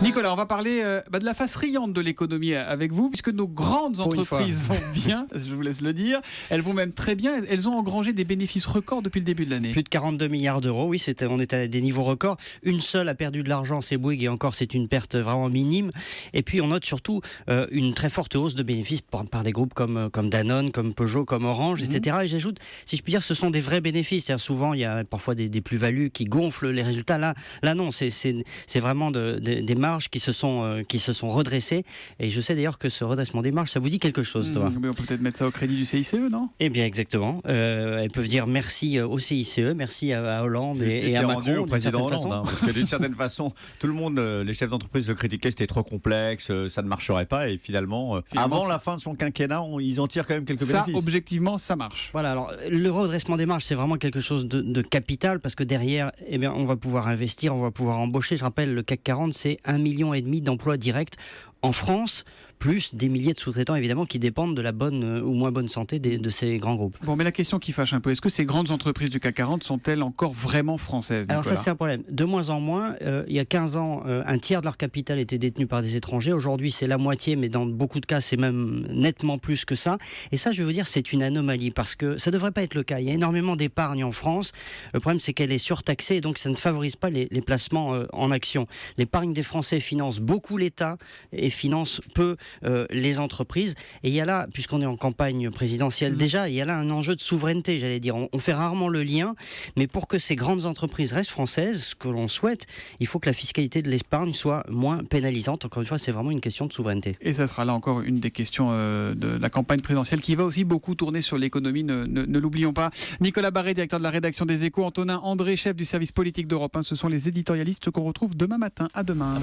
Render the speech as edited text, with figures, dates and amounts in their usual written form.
Nicolas, on va parler de la face riante de l'économie avec vous, puisque nos grandes entreprises vont bien, je vous laisse le dire. Elles vont même très bien. Elles ont engrangé des bénéfices records depuis le début de l'année. Plus de 42 milliards d'euros, oui, on est à des niveaux records. Une seule a perdu de l'argent, c'est Bouygues, et encore c'est une perte vraiment minime. Et puis on note surtout une très forte hausse de bénéfices par des groupes comme Danone, comme Peugeot, comme Orange, etc. Et j'ajoute, si je puis dire, ce sont des vrais bénéfices. C'est-à-dire, souvent, il y a parfois des plus-values qui gonflent les résultats. Là non, c'est vraiment des marges qui se sont redressées. Et je sais d'ailleurs que ce redressement des marges, ça vous dit quelque chose, toi? Mais on peut peut-être mettre ça au crédit du CICE, non? Eh bien, exactement. Elles peuvent dire merci au CICE, merci à Hollande et à Macron, au président Hollande, parce que d'une certaine façon, tout le monde, les chefs d'entreprise le critiquaient, c'était trop complexe, ça ne marcherait pas, et finalement avant la fin de son quinquennat, ils en tirent quand même quelques bénéfices. Ça, objectivement, ça marche. Voilà, alors le redressement des marges, c'est vraiment quelque chose de capital, parce que derrière, eh bien, on va pouvoir investir, on va pouvoir embaucher. Je rappelle, le CAC 40, c'est 1,5 million d'emplois directs en France, plus des milliers de sous-traitants évidemment qui dépendent de la bonne ou moins bonne santé de ces grands groupes. Bon, mais la question qui fâche un peu, est-ce que ces grandes entreprises du CAC 40 sont-elles encore vraiment françaises, Nicolas? Alors ça, c'est un problème. De moins en moins. Il y a 15 ans, un tiers de leur capital était détenu par des étrangers. Aujourd'hui, c'est la moitié, mais dans beaucoup de cas, c'est même nettement plus que ça. Et ça, je vais vous dire, c'est une anomalie, parce que ça ne devrait pas être le cas. Il y a énormément d'épargne en France. Le problème, c'est qu'elle est surtaxée, et donc ça ne favorise pas les placements en actions. L'épargne des Français finance beaucoup l'État et finance peu les entreprises. Et il y a là, puisqu'on est en campagne présidentielle déjà, il y a là un enjeu de souveraineté, j'allais dire. On fait rarement le lien, mais pour que ces grandes entreprises restent françaises, ce que l'on souhaite, il faut que la fiscalité de l'épargne soit moins pénalisante. Encore une fois, c'est vraiment une question de souveraineté. Et ça sera là encore une des questions de la campagne présidentielle qui va aussi beaucoup tourner sur l'économie, ne l'oublions pas. Nicolas Barré, directeur de la rédaction des Échos, Antonin André, chef du service politique d'Europe 1, ce sont les éditorialistes qu'on retrouve demain matin. À demain.